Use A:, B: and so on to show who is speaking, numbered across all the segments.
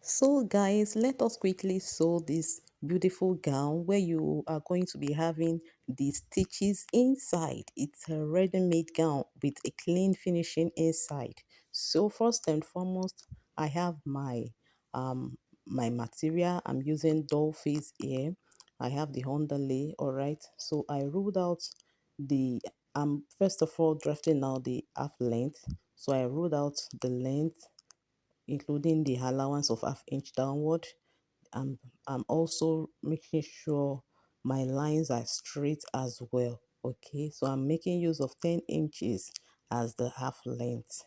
A: So, guys, let us quickly sew this beautiful gown where you are going to be having the stitches inside. It's a ready-made gown with a clean finishing inside. So, first and foremost, I have um my material. I'm using doll face here. I have the underlay. All right. So I ruled out the first of all drafting now the half length. So I ruled out the length including the allowance of half inch downward. I'm, I'm also making sure my lines are straight as well. Okay, so I'm making use of 10 inches as the half length.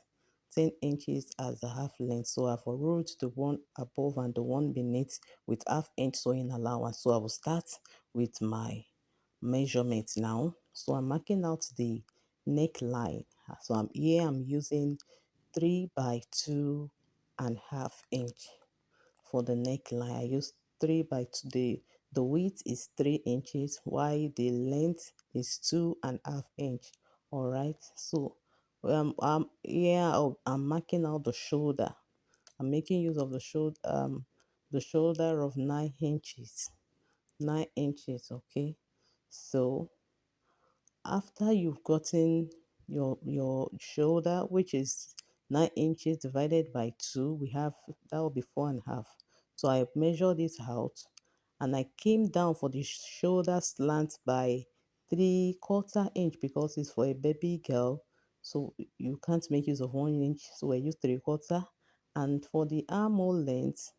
A: 10 inches as the half length. So I've ruled the one above and the one beneath with half inch sewing allowance. So I will start with my measurement now. So I'm marking out the neckline. So I'm using 3 by 2.5 inch for the neckline. I use 3 by 2. The width is 3 inches, while the length is 2.5 inch. All right. So I'm marking out the shoulder. I'm making use of the shoulder of 9 inches. 9 inches. Okay. So after you've gotten your shoulder, which is 9 inches divided by 2, we have that will be 4.5. So I measured it out and I came down for the shoulder slant by 3/4 inch because it's for a baby girl. So you can't make use of 1 inch, so I use 3/4. And for the armhole length,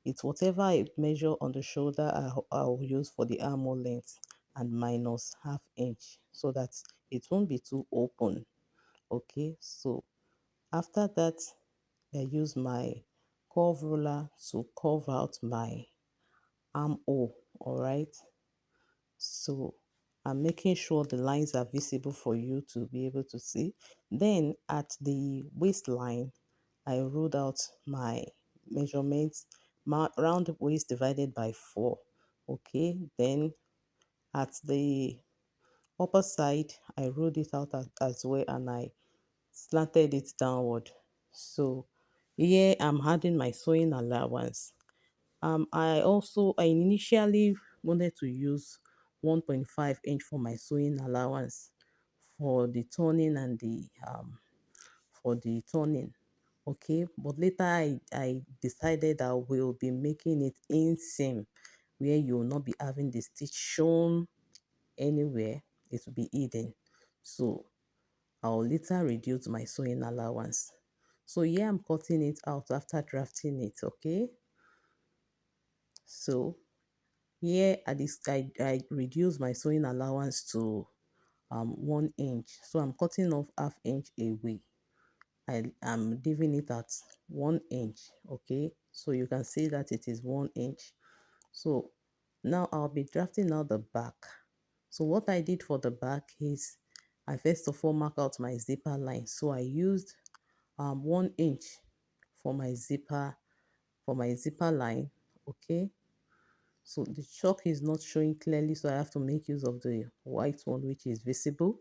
A: it's whatever I measure on the shoulder I'll use for the armhole length and minus half inch so that it won't be too open. Okay, so after that, I use my curve ruler to curve out my armhole. All right, so I'm making sure the lines are visible for you to be able to see. Then at the waistline, I ruled out my measurements, round waist divided by 4. Okay, then at the upper side, I ruled it out as well and I slanted it downward. So here I'm adding my sewing allowance. I initially wanted to use 1.5 inch for my sewing allowance for the turning and the for the turning. Okay, but later I decided I will be making it inseam where you will not be having the stitch shown anywhere, it will be hidden. So I'll later reduce my sewing allowance. So here I'm cutting it out after drafting it. Okay, so here I reduce my sewing allowance to 1 inch. So I'm cutting off half inch away. I am leaving it at 1 inch. Okay, so you can see that it is 1 inch. So now I'll be drafting out the back. So what I did for the back is I first of all mark out my zipper line. So I used 1 inch for my zipper line. Okay, so the chalk is not showing clearly, so I have to make use of the white one which is visible.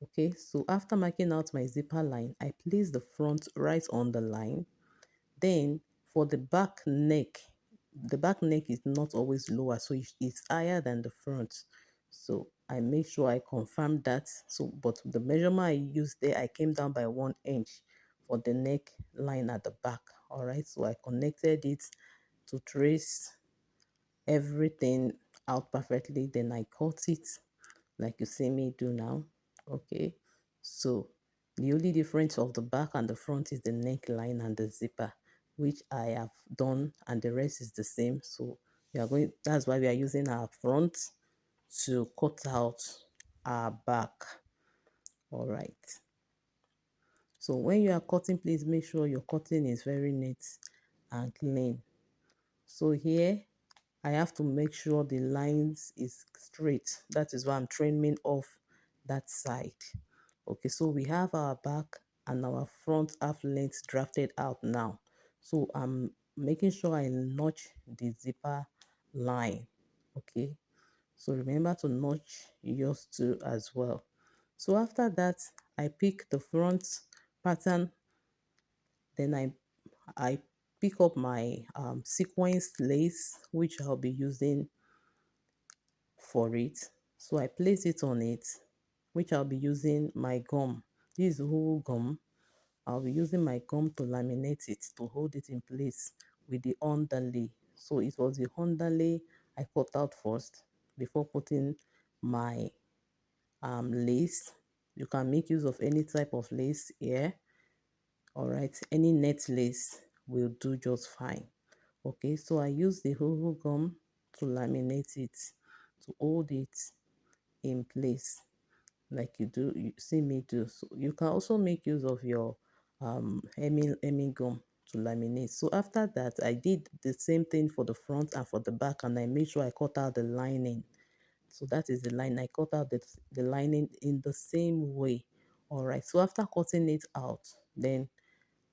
A: Okay, so after marking out my zipper line, I place the front right on the line. Then for the back neck is not always lower, so it's higher than the front. So I make sure I confirm that. So, but the measurement I used there, I came down by 1 inch for the neck line at the back. All right, so I connected it to trace everything out perfectly. Then I cut it like you see me do now. Okay, so the only difference of the back and the front is the neckline and the zipper, which I have done, and the rest is the same. So that's why we are using our front to cut out our back. All right, so when you are cutting, please make sure your cutting is very neat and clean. So here I have to make sure the lines is straight. That is why I'm trimming off that side. Okay, so we have our back and our front half length drafted out now. So I'm making sure I notch the zipper line. Okay, so remember to notch yours too as well. So after that, I pick the front pattern, then I pick up my sequence lace, which I'll be using for it. So I place it on it, which I'll be using my gum. This is whole gum. I'll be using my gum to laminate it, to hold it in place with the underlay. So it was the underlay I cut out first before putting my lace. You can make use of any type of lace here. All right, any net lace will do just fine. Okay, so I use the whole gum to laminate it, to hold it in place like you see me do. So you can also make use of your hemming gum to laminate. So after that, I did the same thing for the front and for the back, and I made sure I cut out the lining. So that is the line. I cut out the lining in the same way. All right, so after cutting it out, then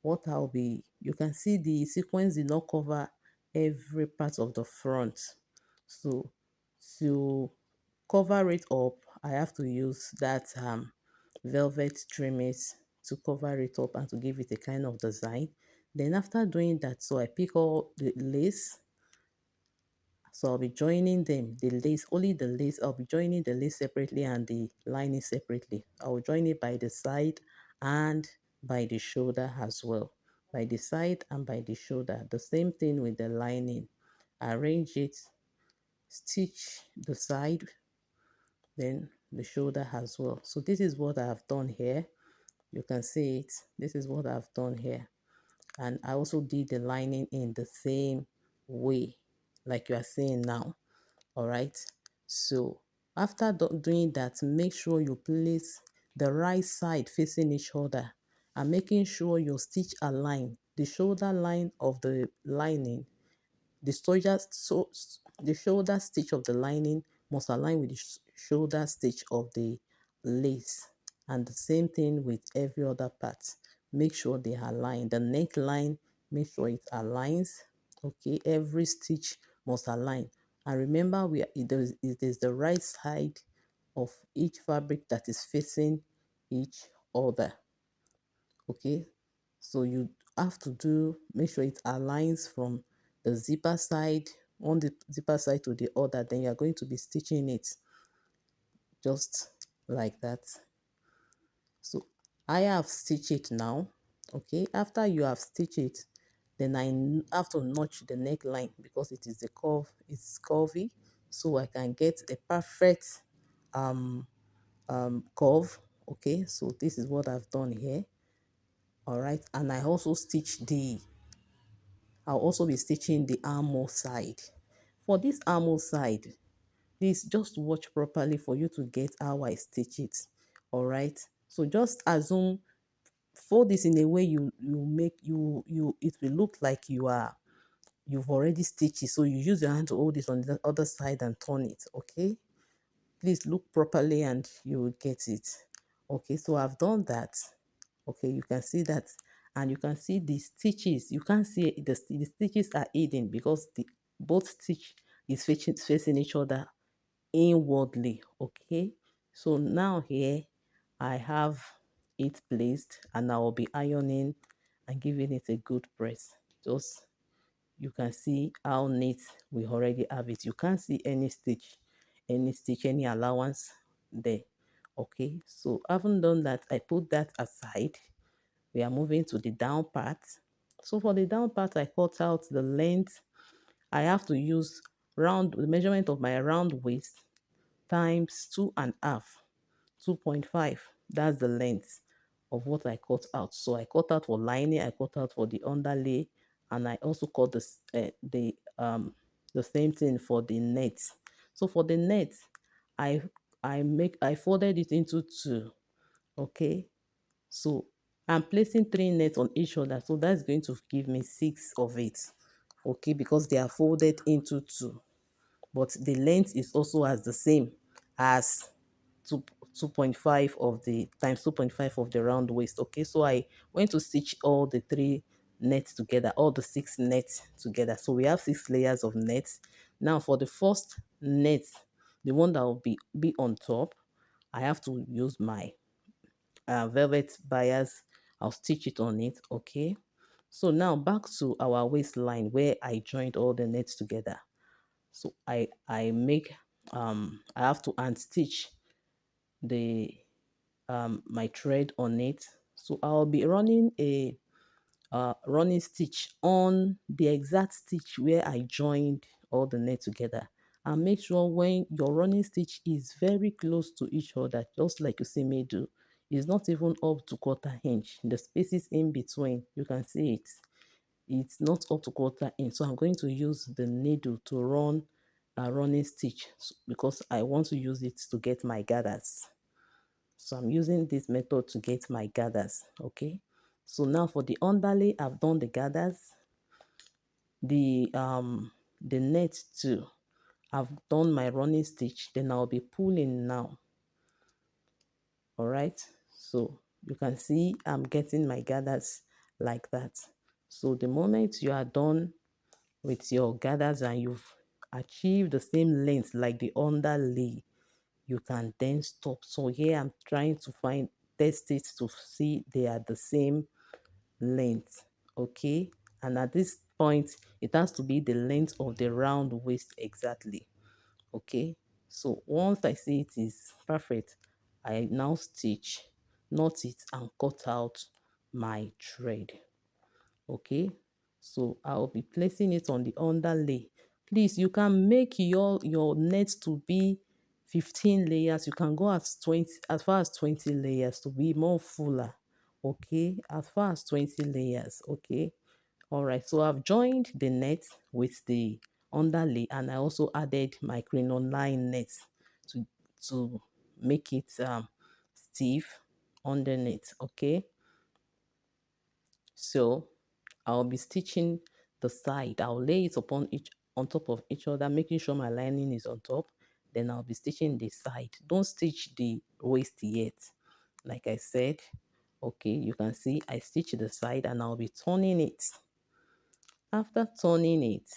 A: what I'll be, you can see the sequence did not cover every part of the front. So to cover it up, I have to use that velvet trim it to cover it up and to give it a kind of design. Then after doing that, so I pick all the lace, so I'll be joining them, the lace, only the lace, I'll be joining the lace separately and the lining separately. I'll join it by the side and by the shoulder as well. By the side and by the shoulder. The same thing with the lining. Arrange it, stitch the side, then the shoulder as well. So this is what I have done here. You can see it. This is what I've done here. And I also did the lining in the same way like you are seeing now. All right, so after doing that, make sure you place the right side facing each other and making sure your stitch align the shoulder line of the lining. The shoulder stitch of the lining must align with the shoulder stitch of the lace, and the same thing with every other part. Make sure they align. The neckline, make sure it aligns. Okay, every stitch must align. And remember, it is the right side of each fabric that is facing each other. Okay, so you have to make sure it aligns from the zipper side, on the zipper side to the other. Then you're going to be stitching it just like that. So I have stitched it now. Okay, after you have stitched it, then I have to notch the neckline because it is a curve, it's curvy, so I can get a perfect um curve. Okay, so this is what I've done here. All right, and I'll also be stitching the armhole side. For this armhole side, please just watch properly for you to get how I stitch it. All right, so just assume, fold this in a way you make you it will look like you've already stitched it. So you use your hand to hold it on the other side and turn it. Okay, please look properly and you will get it. Okay, so I've done that. Okay, you can see that, and you can see the stitches. You can't see the stitches are hidden because the both stitch is facing each other inwardly. Okay, so now here I have it placed, and I will be ironing and giving it a good press. Just, you can see how neat we already have it. You can't see any allowance there. Okay, so having done that, I put that aside. We are moving to the down part. So for the down part, I cut out the length. I have to use the measurement of my round waist times 2.5, 2.5. That's the length of what I cut out. So I cut out for lining, I cut out for the underlay, and I also cut the same thing for the net. So for the net, I I folded it into two. Okay, so I'm placing three nets on each other. So that's going to give me six of it. Okay, because they are folded into two. But the length is also as the same as 2, 2.5 of the times 2.5 of the round waist. Okay, so I went to stitch all the three nets together, all the six nets together. So we have 6 layers of nets. Now for the first net, the one that will be on top, I have to use my velvet bias. I'll stitch it on it. Okay, So now back to our waistline where I joined all the nets together. So I make I have to unstitch the my thread on it. So I'll be running a running stitch on the exact stitch where I joined all the net together. And make sure when your running stitch is very close to each other, just like you see me do, it's not even up to quarter inch. The spaces in between, you can see it. It's not up to quarter inch. So I'm going to use the needle to run a running stitch because I want to use it to get my gathers. So I'm using this method to get my gathers. Okay. So now for the underlay, I've done the gathers, the net too. I've done my running stitch, then I'll be pulling now. All right. So you can see I'm getting my gathers like that. So the moment you are done with your gathers and you've achieved the same length like the underlay, you can then stop. So here I'm trying to find test it to see they are the same length. Okay, and at this point it has to be the length of the round waist exactly. Okay, so once I see it is perfect, I now stitch, knot it and cut out my thread. Okay, so I'll be placing it on the underlay. Please, you can make your net to be 15 layers. You can go as far as 20 layers to be more fuller. Okay, as far as 20 layers. Okay, all right. So I've joined the net with the underlay, and I also added my crinoline net to to make it stiff underneath. Okay, so I'll be stitching the side. I'll lay it upon each on top of each other, making sure my lining is on top. Then I'll be stitching the side. Don't stitch the waist yet. Like I said, okay, you can see I stitch the side and I'll be turning it. After turning it,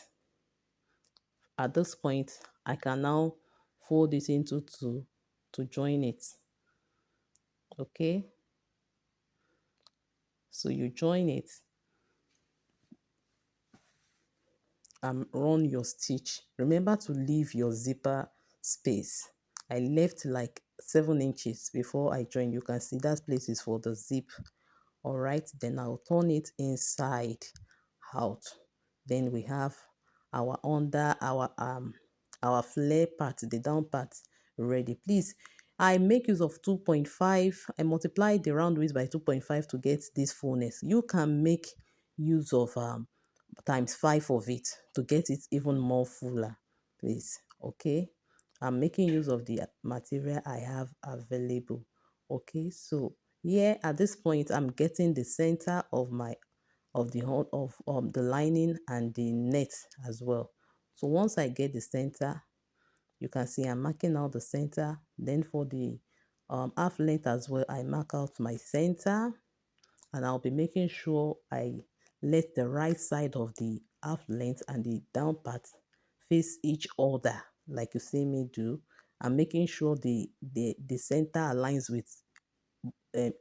A: at this point, I can now fold it into two to join it. Okay, so you join it and run your stitch. Remember to leave your zipper space. I left like 7 inches before I joined. You can see that place is for the zip. All right, then I'll turn it inside out. Then we have our under our flare part, the down part ready. Please, I make use of 2.5. I multiply the round width by 2.5 to get this fullness. You can make use of times 5 of it to get it even more fuller, please. Okay, I'm making use of the material I have available. Okay, so here at this point I'm getting the center of my of the whole of the lining and the net as well. So once I get the center, you can see I'm marking out the center. Then for the half length as well, I mark out my center, and I'll be making sure I let the right side of the half length and the down part face each other like you see me do. I'm making sure the center aligns with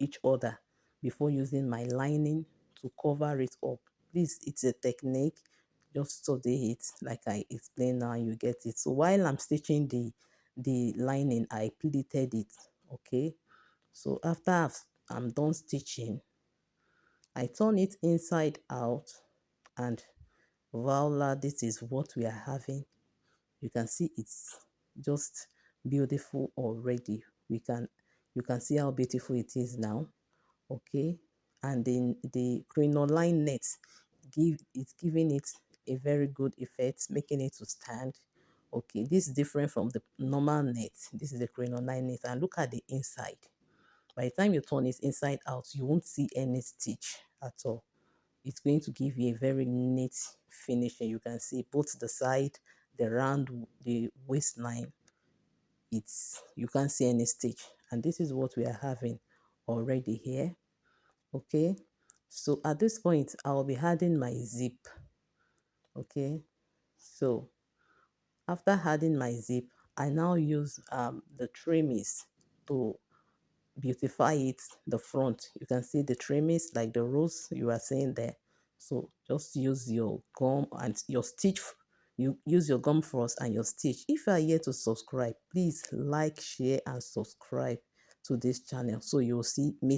A: each other before using my lining to cover it up. Please, it's a technique. Just study it like I explained now, you get it. So while I'm stitching the lining, I pleated it. Okay. So after I'm done stitching, I turn it inside out, and voila, this is what we are having. You can see it's just beautiful already. You can see how beautiful it is now. Okay, and then the crinoline net it's giving it a very good effect, making it to stand. Okay, this is different from the normal net. This is the crinoline net, and look at the inside. By the time you turn it inside out, you won't see any stitch at all. It's going to give you a very neat finish, and you can see both the side, the round, the waistline. It's you can't see any stitch, and this is what we are having already here. Okay, so at this point I'll be adding my zip. Okay, so after adding my zip, I now use the trimmings to beautify it, the front. You can see the trimmings like the rose you are seeing there. So just use your gum and your stitch. You use your gum first and your stitch. If you are here to subscribe, please like, share, and subscribe to this channel so you'll see me